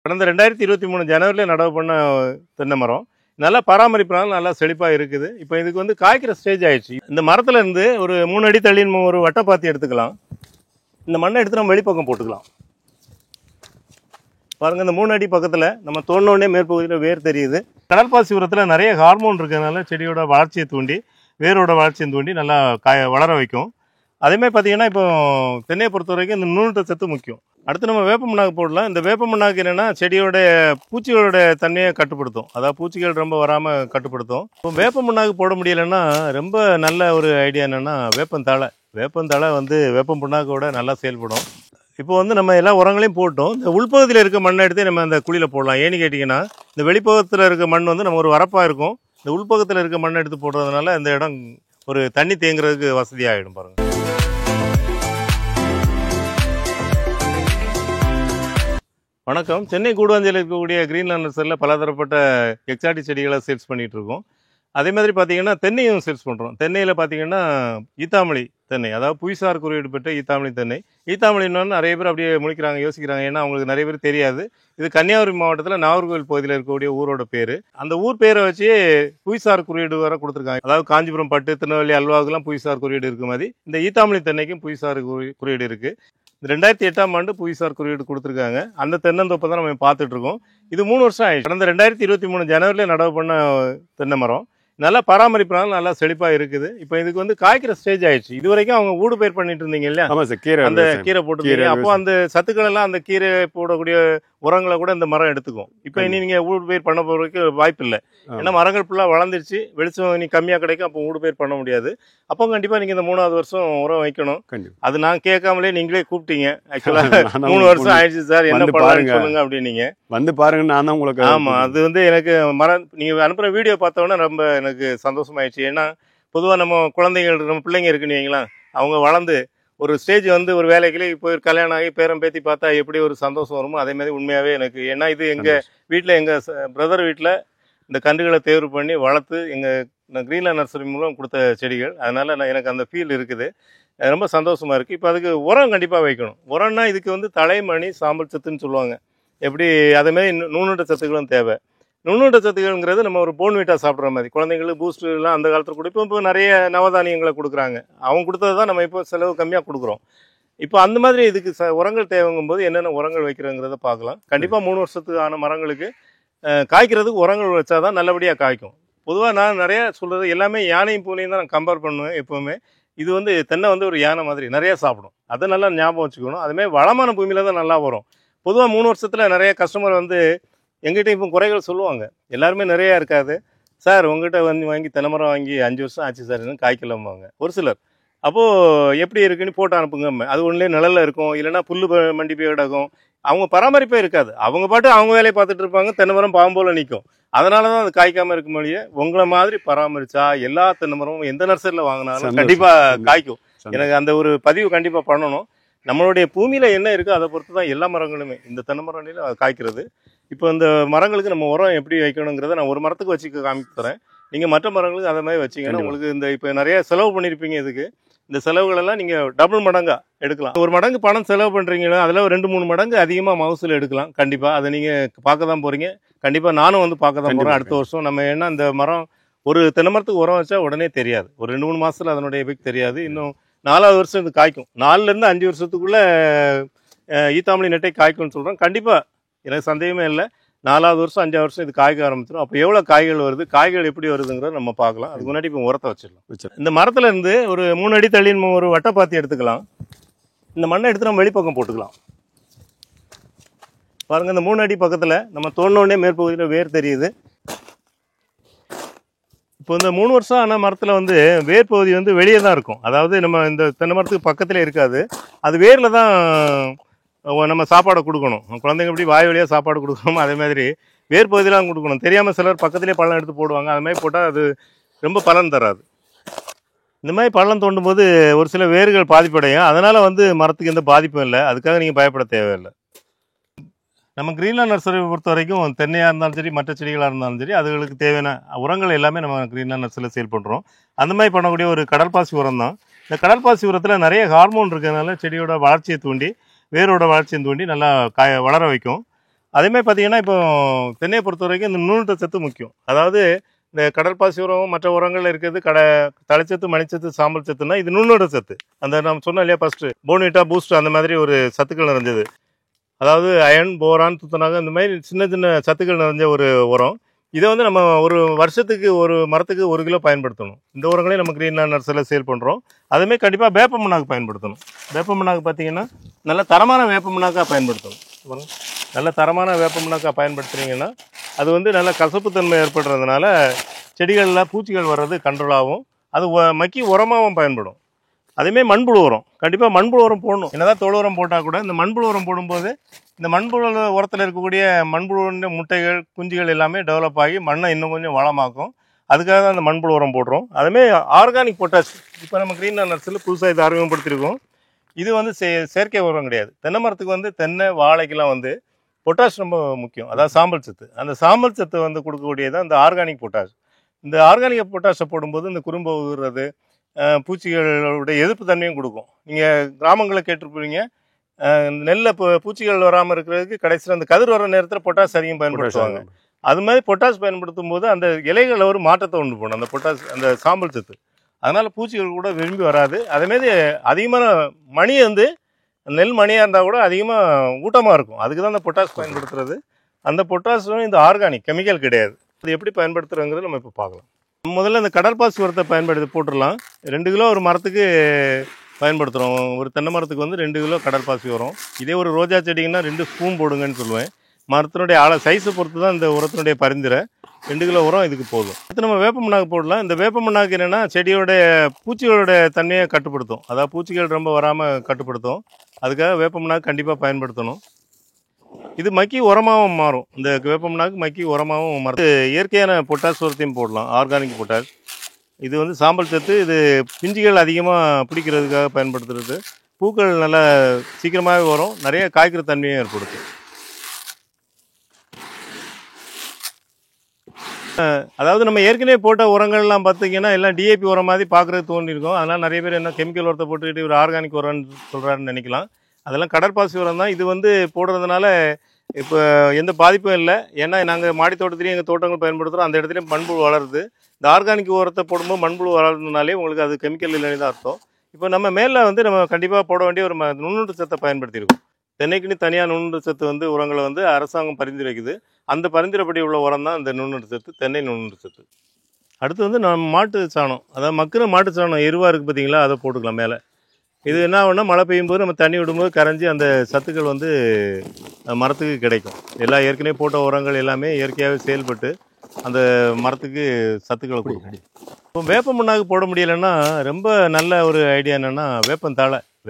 கடந்த 2023 ஜனவரியில் நடவு பண்ண தென்னை மரம் நல்லா பராமரிப்புனால நல்லா செழிப்பாக இருக்குது. இப்போ இதுக்கு வந்து காய்க்கிற ஸ்டேஜ் ஆயிடுச்சு. இந்த மரத்துல இருந்து ஒரு 3 அடி தள்ளி ஒரு வட்டைப்பாத்தி எடுத்துக்கலாம். இந்த மண்ணை எடுத்து நம்ம வெளிப்பக்கம் போட்டுக்கலாம். பாருங்க, இந்த 3 அடி பக்கத்தில் நம்ம தோண்டோடனே மேற்பகுதியில் வேர் தெரியுது. கடல்பாசி உரத்தில் நிறைய ஹார்மோன் இருக்கிறதுனால செடியோட வளர்ச்சியை தூண்டி வேரோட வளர்ச்சியை தூண்டி நல்லா வளர வைக்கும். அதேமாதிரி பார்த்தீங்கன்னா இப்போ தென்னையை பொறுத்த வரைக்கும் இந்த நுண்ணூட்ட சத்து முக்கியம். அடுத்து நம்ம வேப்ப மண்ணாக்கு போடலாம். இந்த வேப்ப மண்ணாக்கு என்னென்னா செடியோட பூச்சிகளோட தன்மையை கட்டுப்படுத்தும். அதாவது பூச்சிகள் ரொம்ப வராமல் கட்டுப்படுத்தும். இப்போ வேப்ப மண்ணாக்கு போட முடியலைன்னா ரொம்ப நல்ல ஒரு ஐடியா என்னென்னா வேப்பந்தழை வந்து வேப்பம் புண்ணாக்கோட நல்லா செயல்படும். இப்போ வந்து நம்ம எல்லா உரங்களையும் போட்டோம். இந்த உள்பகுதியில் இருக்க மண்ணை எடுத்து நம்ம அந்த குழியில் போடலாம். ஏன்னு கேட்டிங்கன்னா இந்த வெளிப்பகுதியில் இருக்க மண் வந்து நம்ம ஒரு வரப்பாக இருக்கும். இந்த உள்பகுதியில் இருக்க மண்ணை எடுத்து போடுறதுனால இந்த இடம் ஒரு தண்ணி தேங்குறதுக்கு வசதியாகிடும். பாருங்கள். வணக்கம். சென்னை கூடுவாஞ்சேரியில் இருக்கக்கூடிய கிரீன்லேண்ட் நர்சரியில் பலதரப்பட்ட எக்ஸாட்டிக் செடிகளை சேல்ஸ் பண்ணிகிட்டு இருக்கோம். அதே மாதிரி பார்த்தீங்கன்னா தென்னையும் சேல்ஸ் பண்ணுறோம். தென்னையில் பார்த்தீங்கன்னா ஈத்தாமொழி தென்னை, அதாவது புவிசார் குறியீடு பெற்ற ஈத்தாமொழி தென்னை. ஈத்தாமொழின்னு நிறைய பேர் அப்படியே முழிக்கிறாங்க, யோசிக்கிறாங்க. ஏன்னா அவங்களுக்கு நிறைய பேர் தெரியாது. இது கன்னியாகுமரி மாவட்டத்தில் நாகர்கோவில் பகுதியில் இருக்கக்கூடிய ஊரோட பேர். அந்த ஊர் பேரை வச்சு புவிசார் குறியீடு வர கொடுத்துருக்காங்க. அதாவது காஞ்சிபுரம் பட்டு, திருநெல்வேலி அல்வாவுக்குலாம் புவிசார் குறியீடு இருக்க மாதிரி இந்த ஈத்தாமொழி தென்னைக்கும் புவிசார் குறியீடு இருக்குது. 2008ஆம் ஆண்டு புவிசார் குறியீடு கொடுத்துருக்காங்க. அந்த தென்னந்தோப்பை தான் நம்ம பார்த்துட்டு இருக்கோம். இது 3 வருஷம் ஆயிடுச்சு. கடந்த 2023 ஜனவரியில் நடவு பண்ண தென்னை மரம் நல்லா பராமரிப்புனால நல்லா செழிப்பாக இருக்குது. இப்போ இதுக்கு வந்து காய்க்கிற ஸ்டேஜ் ஆயிடுச்சு. இது வரைக்கும் அவங்க ஊடு பயிர் பண்ணிட்டு இருந்தீங்க இல்லையா, அந்த கீரை போட்டு, அப்போ அந்த சத்துக்கள் எல்லாம் அந்த கீரை போடக்கூடிய உரங்களை கூட இந்த மரம் எடுத்துக்கும். இப்போ இனி நீங்க ஊடு பயிர் பண்ண போறதுக்கு வாய்ப்பு இல்லை. ஏன்னா மரங்கள் ஃபுல்லாக வளர்ந்துருச்சு, வெளிச்சம் நீ கம்மியாக கிடைக்கும். அப்போ ஊடு பயிர் பண்ண முடியாது. அப்போ கண்டிப்பா நீங்க இந்த 3வது வருஷம் உரம் வைக்கணும். அது நான் கேட்காமலே நீங்களே கூப்பிட்டீங்க. ஆக்சுவலா 3 வருஷம் ஆயிடுச்சு சார், என்ன பண்ணலாம்னு சொல்லுங்க அப்படின்னீங்க. வந்து பாருங்க, நான் தான் உங்களுக்கு. ஆமா, அது வந்து எனக்கு நீங்க அனுப்புற வீடியோ பார்த்தோன்னா ரொம்ப எனக்கு சந்தோஷமாயிடுச்சு. ஏன்னா பொதுவாக நம்ம குழந்தைகள், நம்ம பிள்ளைங்க இருக்குன்னு வைங்களா, அவங்க வளர்ந்து ஒரு ஸ்டேஜ் வந்து ஒரு வேலைக்கு போய் கல்யாணம் ஆகி பேரம் பேத்தி பார்த்தா எப்படி ஒரு சந்தோஷம் வருமோ அதே மாதிரி உண்மையாகவே எனக்கு. ஏன்னா இது எங்கள் வீட்டில், எங்கள் பிரதர் வீட்டில் இந்த கன்றுகளை தேர்வு பண்ணி வளர்த்து எங்கள் கிரீன்லேண்ட் நர்சரி மூலம் கொடுத்த செடிகள். அதனால் எனக்கு அந்த ஃபீல் இருக்குது, ரொம்ப சந்தோஷமாக இருக்குது. இப்போ அதுக்கு உரம் கண்டிப்பாக வைக்கணும். உரம்னா இதுக்கு வந்து தலைமணி சாம்பல் சத்துன்னு சொல்லுவாங்க. எப்படி அதேமாதிரி நுண்ணூட்ட சத்துக்களும் தேவை. நுண்ணூட்ட சத்துக்கள்ங்கிறது நம்ம ஒரு போன்வீட்டா சாப்பிட்ற மாதிரி. குழந்தைங்களுக்கு பூஸ்ட்லாம் அந்த காலத்தில் கூட இப்போ நிறைய நவதானியங்களை கொடுக்குறாங்க. அவங்க கொடுத்தது தான் நம்ம இப்போ செலவு கம்மியாக கொடுக்குறோம். இப்போ அந்த மாதிரி இதுக்கு உரங்கள் தேவைங்கும் போது என்னென்ன உரங்கள் வைக்கிறோங்கிறத பார்க்கலாம். கண்டிப்பாக 3 வருஷத்துக்கு ஆன மரங்களுக்கு காய்க்கிறதுக்கு உரங்கள் வச்சா தான் நல்லபடியாக காய்க்கும். பொதுவாக நான் நிறையா சொல்கிறது எல்லாமே யானையும் பூனையும் தான் நான் கம்பேர் பண்ணுவேன் எப்போவுமே. இது வந்து தென்னை வந்து ஒரு யானை மாதிரி நிறையா சாப்பிடும். அதை நல்லா ஞாபகம் வச்சுக்கணும். அதுமாதிரி வளமான பூமியில் தான் நல்லா வரும். பொதுவாக 3 வருஷத்தில் நிறைய கஸ்டமர் வந்து எங்கிட்ட இப்போ குறைகள் சொல்லுவாங்க. எல்லாருமே நிறையா இருக்காது. சார் உங்ககிட்ட வாங்கி தென்னை மரம் வாங்கி 5 வருஷம் ஆச்சு சார், இன்னும் காய்க்கலாமாங்க ஒரு சிலர். அப்போது எப்படி இருக்குன்னு போட்டு அனுப்புங்க. அது ஒன்றுலேயே நிழலில் இருக்கும், இல்லைன்னா புல் மண்டி போய் கிடக்கும். அவங்க பராமரிப்பே இருக்காது. அவங்க பாட்டு அவங்க வேலையை பார்த்துட்டு இருப்பாங்க. தென்னை மரம் பாவம் போல் நிற்கும். அதனால தான் அது காய்க்காமல் இருக்கும். மொழியே உங்களை மாதிரி பராமரிச்சா எல்லா தென்னை மரமும் எந்த நர்சரியில் வாங்கினாலும் கண்டிப்பாக காய்க்கும். எனக்கு அந்த ஒரு பதிவு கண்டிப்பாக பண்ணணும். நம்மளுடைய பூமியில் என்ன இருக்கோ அதை பொறுத்து தான் எல்லா மரங்களுமே. இந்த தென்னை மரம் காய்க்கிறது. இப்போ இந்த மரங்களுக்கு நம்ம உரம் எப்படி வைக்கணுங்கிறத நான் ஒரு மரத்துக்கு வச்சு காமித்து தரேன். நீங்கள் மற்ற மரங்களுக்கு அதை மாதிரி வச்சிங்கன்னா உங்களுக்கு இந்த இப்போ நிறைய செலவு பண்ணியிருப்பீங்க. இதுக்கு இந்த செலவுகளெல்லாம் நீங்கள் டபுள் மடங்காக எடுக்கலாம். ஒரு மடங்கு பணம் செலவு பண்ணுறீங்களோ அதில் 2-3 மடங்கு அதிகமாக மகசூல் எடுக்கலாம். கண்டிப்பாக அதை நீங்கள் பார்க்க தான் போகிறீங்க. கண்டிப்பாக நானும் வந்து பார்க்க தான் போகிறேன் அடுத்த வருஷம். நம்ம ஏன்னா இந்த மரம் ஒரு தென்னை மரத்துக்கு உரம் வச்சா உடனே தெரியாது. ஒரு 2-3 மாதத்தில் அதனுடைய எஃபெக்ட் தெரியாது. இன்னும் 4வது வருஷம் இது காய்க்கும். 4லேருந்து 5 வருஷத்துக்குள்ளே ஈத்தாமொழி நெட்டை காய்க்கும்னு சொல்கிறேன். கண்டிப்பாக எனக்கு சந்தேகமே இல்லை. 4வது வருஷம் 5வது வருஷம் இது காய்க்க ஆரம்பிச்சிடும். அப்போ எவ்வளோ காய்கள் வருது, காய்கள் எப்படி வருதுங்கிறத நம்ம பார்க்கலாம். அதுக்கு முன்னாடி இப்போ உரத்தை வச்சிடலாம். இந்த மரத்துல இருந்து ஒரு 3 அடி தள்ளி ஒரு வட்டைப்பாத்தி எடுத்துக்கலாம். இந்த மண்ணை எடுத்து நம்ம வெளிப்பக்கம் போட்டுக்கலாம். பாருங்க, இந்த 3 அடி பக்கத்தில் நம்ம தோண்டோடனே மேற்பகுதியில் வேர் தெரியுது. இப்போ இந்த 3 வருஷம் ஆன மரத்தில் வந்து வேர் பகுதி வந்து வெளியே தான் இருக்கும். அதாவது நம்ம இந்த தென்னை மரத்துக்கு பக்கத்திலே இருக்காது. அது வேரில் தான் நம்ம சாப்பாடை கொடுக்கணும். குழந்தைங்க எப்படி வாய் வழியாக சாப்பாடு கொடுக்கணும், அதே மாதிரி வேர் பகுதியெலாம் கொடுக்கணும். தெரியாமல் சிலர் பக்கத்திலே பள்ளம் எடுத்து போடுவாங்க. அது மாதிரி போட்டால் அது ரொம்ப பலன் தராது. இந்த மாதிரி பள்ளம் தோண்டும் போது ஒரு சில வேர்கள் பாதிப்படையும். அதனால் வந்து மரத்துக்கு எந்த பாதிப்பும் இல்லை. அதுக்காக நீங்கள் பயப்பட தேவையில்லை. நம்ம கிரீன்லேண்ட் நர்சரி பொறுத்த வரைக்கும் தென்னையாக இருந்தாலும் சரி, மற்ற செடிகளாக இருந்தாலும் சரி, அதுகளுக்கு தேவையான உரங்கள் எல்லாமே நம்ம கிரீன்லேண்ட் நர்சரியில் சேல் பண்ணுறோம். அந்த மாதிரி பண்ணக்கூடிய ஒரு கடல்பாசி உரம் தான். இந்த கடல்பாசி உரத்தில் நிறைய ஹார்மோன் இருக்கிறதுனால செடியோட வளர்ச்சியை தூண்டி வேரோட வளர்ச்சியை தூண்டி நல்லா வளர வைக்கும். அதேமாதிரி பார்த்தீங்கன்னா இப்போ தென்னையை பொறுத்த வரைக்கும் இந்த நுண்ணூட்ட சத்து முக்கியம். அதாவது இந்த கடல் பாசி உரம் மற்ற உரங்கள் இருக்கிறது தழைச்சத்து மணிச்சத்து சாம்பல் சத்துனா இது நுண்ணூட்ட சத்து. அந்த நம்ம சொன்னோம் இல்லையா ஃபர்ஸ்ட் போன்விட்டா பூஸ்ட் அந்த மாதிரி ஒரு சத்துக்கள் நிறைஞ்சது. அதாவது அயன் போரான் துத்தநாகம் இந்த மாதிரி சின்ன சின்ன சத்துக்கள் நிறைஞ்ச ஒரு உரம். இதை வந்து நம்ம ஒரு வருஷத்துக்கு ஒரு மரத்துக்கு 1 கிலோ பயன்படுத்தணும். இந்த உரங்களையும் நம்ம கிரீன் நர்சரியில் சேல் பண்ணுறோம். அதுமாதிரி கண்டிப்பாக வேப்ப மண்ணாக்கு பயன்படுத்தணும். வேப்ப மண்ணாக்கு பார்த்தீங்கன்னா நல்ல தரமான வேப்ப மண்ணாக்காக பயன்படுத்தணும். நல்ல தரமான வேப்ப மண்ணாக்காக பயன்படுத்துனீங்கன்னா அது வந்து நல்ல கசப்புத்தன்மை ஏற்படுறதுனால செடிகளில் பூச்சிகள் வர்றது கண்ட்ரோல் ஆகும். அது மக்கி உரமாகவும் பயன்படும். அதேமாதிரி மண்புழு உரம் கண்டிப்பாக மண்புழு உரம் போடணும். என்னதான் தோல் உரம் போட்டால் கூட இந்த மண்புழு உரம் போடும்போது இந்த மண்புழு உரத்தில் இருக்கக்கூடிய மண்புழு முட்டைகள் குஞ்சுகள் எல்லாமே டெவலப் ஆகி மண்ணை இன்னும் கொஞ்சம் வளமாக்கும். அதுக்காக தான் அந்த மண்புழு உரம் போடுறோம். அதேமாதிரி ஆர்கானிக் பொட்டாஷ் இப்போ நம்ம கிரீன் நர்சரியில் புதுசாக இதை அறிமுகப்படுத்தியிருக்கோம். இது வந்து செயற்கை உரம் கிடையாது. தென்னை மரத்துக்கு வந்து தென்னை வாழைக்கெல்லாம் வந்து பொட்டாஷ் ரொம்ப முக்கியம். அதாவது சாம்பல் சத்து. அந்த சாம்பல் சத்து வந்து கொடுக்கக்கூடியதான் இந்த ஆர்கானிக் பொட்டாஷ். இந்த ஆர்கானிக் பொட்டாஷை போடும்போது இந்த குறும்பு ஊறுறது பூச்சிகளுடைய எதிர்ப்பு தன்மையும் கொடுக்கும். நீங்கள் கிராமங்களில் கேட்டிருப்பீங்க நெல்லை பூச்சிகள் வராமல் இருக்கிறதுக்கு கடைசியில் அந்த கதிர் வர நேரத்தில் பொட்டாஷ் அதிகம் பயன்படுத்துவாங்க. அது மாதிரி பொட்டாஷ் பயன்படுத்தும் போது அந்த இலைகளில் ஒரு மாற்றத்தை உண்டு போகணும் அந்த பொட்டாஷ் அந்த சாம்பல் சத்து. அதனால் பூச்சிகள் கூட விரும்பி வராது. அதேமாரி அதிகமான மணி வந்து நெல் மணியாக இருந்தால் கூட அதிகமாக ஊட்டமாக இருக்கும். அதுக்கு தான் அந்த பொட்டாஷ் பயன்படுத்துறது. அந்த பொட்டாஷும் இந்த ஆர்கானிக் கெமிக்கல் கிடையாது. அது எப்படி பயன்படுத்துகிறோங்கிறது நம்ம இப்போ பார்க்கலாம். முதல்ல இந்த கடற்பாசி உரத்தை போட்டுடலாம். 2 கிலோ ஒரு மரத்துக்கு பயன்படுத்துகிறோம். ஒரு தென்னை மரத்துக்கு வந்து 2 கிலோ கடற்பாசி உரம். இதே ஒரு ரோஜா செடிங்கன்னா 2 ஸ்பூன் போடுங்கன்னு சொல்லுவேன். மரத்தினுடைய சைஸை பொறுத்து தான் இந்த உரத்தினுடைய பரிந்துரை. 2 கிலோ உரம் இதுக்கு போதும். அடுத்து நம்ம வேப்ப மண்ணாக்கு போடலாம். இந்த வேப்ப மண்ணாக்கு என்னென்னா செடியோடைய பூச்சிகளோட தன்மையை கட்டுப்படுத்தும். அதாவது பூச்சிகள் ரொம்ப வராமல் கட்டுப்படுத்தும். அதுக்காக வேப்ப மண்ணாக்கு கண்டிப்பாக பயன்படுத்தணும். இது மக்கி உரமாகவும் மாறும். இந்த வேப்ப மண்ணாக்கு மக்கி உரமாகவும் மாறும். இயற்கையான பொட்டாஷ் உரத்தையும் போடலாம். Organic potash. இது வந்து சாம்பல் சத்து. இது பிஞ்சுகள் அதிகமாக பிடிக்கிறதுக்காக பயன்படுத்துறது. பூக்கள் நல்லா சீக்கிரமாகவே வரும். நிறைய காய்க்கிற தன்மையும் ஏற்படுத்தும். அதாவது நம்ம ஏற்கனவே போட்ட உரங்கள்லாம் பார்த்தீங்கன்னா எல்லாம் டிஏபி உரம் மாதிரி பார்க்குறது தோன்றிருக்கும். அதனால் நிறைய பேர் என்ன கெமிக்கல் உரத்தை போட்டுக்கிட்டு ஒரு ஆர்கானிக் உரம்னு சொல்கிறாருன்னு நினைக்கலாம். அதெல்லாம் கடற்பாசி உரம் தான். இது வந்து போடுறதுனால இப்போ எந்த பாதிப்பும் இல்லை. ஏன்னா நாங்கள் மாடி தோட்டத்துலேயும் எங்கள் தோட்டங்கள் பயன்படுத்துகிறோம். அந்த இடத்துலையும் மண்புழு வளருது. இந்த ஆர்கானிக் உரத்தை போடும்போது மண்புழு வளர்றதுனாலே உங்களுக்கு அது கெமிக்கல் இல்லைன்னு தான் அர்த்தம். இப்போ நம்ம மேலே வந்து நம்ம கண்டிப்பாக போட வேண்டிய ஒரு நுண்ணூட்ட சத்தை பயன்படுத்தியிருக்கோம். தென்னைக்குன்னு தனியாக நுண்ணூட்ட சத்து வந்து உரங்களை வந்து அரசாங்கம் பரிந்துரைக்குது. அந்த பரிந்துரைப்படி உள்ள உரம் தான் இந்த நுண்ணூட்ட சத்து, தென்னை நுண்ணூட்ட சத்து. அடுத்து வந்து நம்ம மாட்டு சாணம், அதாவது மக்கிற மாட்டு சாணம் எருவாக இருக்குது பார்த்தீங்களா, அதை போட்டுக்கலாம் மேலே. இது என்ன ஆகுனா மழை பெய்யும் போது நம்ம தண்ணி விடும்போது கரைஞ்சி அந்த சத்துக்கள் வந்து மரத்துக்கு கிடைக்கும். எல்லா ஏற்கனவே போட்ட உரங்கள் எல்லாமே இயற்கையாகவே செயல்பட்டு அந்த மரத்துக்கு சத்துக்களை கொடுக்கும். இப்போ வேப்ப மண்ணாக்கு போட முடியலைன்னா ரொம்ப நல்ல ஒரு ஐடியா என்னென்னா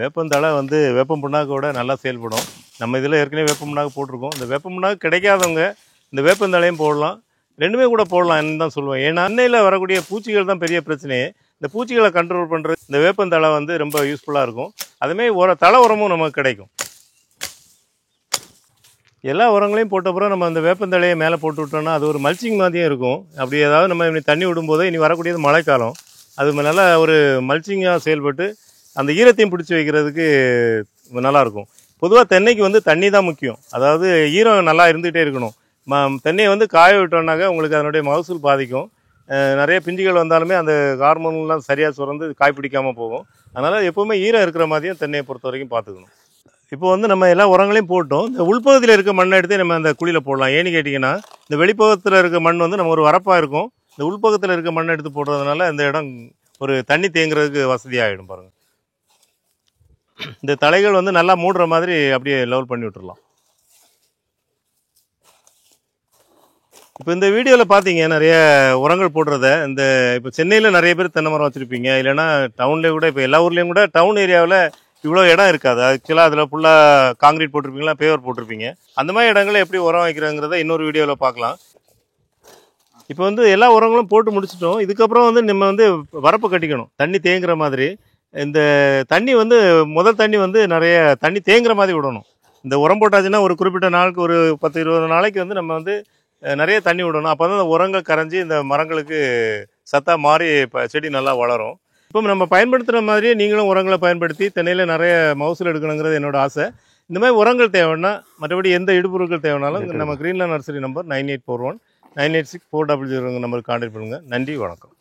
வேப்பந்தழை வந்து வேப்பம் புண்ணாக்கோட நல்லா செயல்படும். நம்ம இதில் ஏற்கனவே வேப்ப மண்ணாக்கு போட்டிருக்கோம். இந்த வேப்ப மண்ணாக்கு கிடைக்காதவங்க இந்த வேப்பந்தழையும் போடலாம். 2மே கூட போடலாம்னு தான் சொல்லுவேன். ஏன்னா அன்னையில் வரக்கூடிய பூச்சிகள் தான் பெரிய பிரச்சனையே. இந்த பூச்சிகளை கண்ட்ரோல் பண்ணுறது இந்த வேப்பந்தழை வந்து ரொம்ப யூஸ்ஃபுல்லாக இருக்கும். அதுமாதிரி தழை உரமும் நமக்கு கிடைக்கும். எல்லா உரங்களையும் போட்டப்புறம் நம்ம அந்த வேப்பந்தழையை மேலே போட்டு விட்டோம்னா அது ஒரு மல்ச்சிங் மாதிரியும் இருக்கும். அப்படி ஏதாவது நம்ம இனி தண்ணி விடும்போது இனி வரக்கூடியது மழைக்காலம், அது நல்லா ஒரு மல்ச்சிங்காக செயல்பட்டு அந்த ஈரத்தையும் பிடிச்சி வைக்கிறதுக்கு நல்லாயிருக்கும். பொதுவாக தென்னைக்கு வந்து தண்ணி தான் முக்கியம். அதாவது ஈரம் நல்லா இருந்துகிட்டே இருக்கணும். தென்னையை வந்து காய விட்டோம்னாக்க உங்களுக்கு அதனுடைய மகசூல் பாதிக்கும். நிறைய பிஞ்சுகள் வந்தாலுமே அந்த ஹார்மோன்லாம் சரியாக சுரந்து காய் பிடிக்காமல் போகும். அதனால் எப்போவுமே ஈரம் இருக்கிற மாதிரியும் தென்னையை பொறுத்த வரைக்கும் பார்த்துக்கணும். இப்போ வந்து நம்ம எல்லா உரங்களையும் போட்டோம். இந்த உள்பகுதியில் இருக்க மண்ணை எடுத்து நம்ம அந்த குழியில் போடலாம். ஏன்னு கேட்டிங்கன்னா இந்த வெளிப்பகுதியில் இருக்க மண் வந்து நம்ம ஒரு வரப்பாக இருக்கும். இந்த உள்பக்கத்தில் இருக்க மண்ணை எடுத்து போடுறதுனால இந்த இடம் ஒரு தண்ணி தேங்குறதுக்கு வசதியாகிடும். பாருங்கள், இந்த தலைகள் வந்து நல்லா மூடுற மாதிரி அப்படியே லெவல் பண்ணி விட்டுறலாம். இப்போ இந்த வீடியோவில் பார்த்தீங்க நிறைய உரங்கள் போடுறத. இந்த இப்போ சென்னையில் நிறைய பேர் தென்னை மரம் வச்சுருப்பீங்க. இல்லைன்னா டவுன்லேயே கூட இப்போ எல்லா ஊர்லேயும் கூட டவுன் ஏரியாவில் இவ்வளோ இடம் இருக்காது. ஆக்சுவலாக அதில் ஃபுல்லாக காங்கிரீட் போட்டிருப்பீங்களா, பேவர் போட்டிருப்பீங்க. அந்த மாதிரி இடங்களில் எப்படி உரம் வைக்கிறங்கிறத இன்னொரு வீடியோவில் பார்க்கலாம். இப்போ வந்து எல்லா உரங்களும் போட்டு முடிச்சிட்டோம். இதுக்கப்புறம் வந்து நம்ம வந்து வரப்பு கட்டிக்கணும் தண்ணி தேங்குற மாதிரி. இந்த தண்ணி வந்து முதல் தண்ணி வந்து நிறைய தண்ணி தேங்குற மாதிரி விடணும். இந்த உரம் போட்டாச்சுன்னா ஒரு குறிப்பிட்ட நாளுக்கு ஒரு 10-20 நாளைக்கு வந்து நம்ம வந்து நிறைய தண்ணி விடணும். அப்போ தான் இந்த உரங்கள் கரைஞ்சி இந்த மரங்களுக்கு சத்தாக மாறி செடி நல்லா வளரும். இப்போ நம்ம பயன்படுத்துகிற மாதிரியே நீங்களும் உரங்களை பயன்படுத்தி தென்னையில் நிறைய மகசூல் எடுக்கணுங்கிறது என்னோட ஆசை. இந்த மாதிரி உரங்கள் தேவைன்னா மற்றபடி எந்த இடுபொருட்கள் தேவைனாலும் நம்ம கிரீன்லேண்ட் நர்சரி நம்பர் 9841 986 400 நம்பருக்கு கான்டாக்ட் பண்ணுங்கள். நன்றி, வணக்கம்.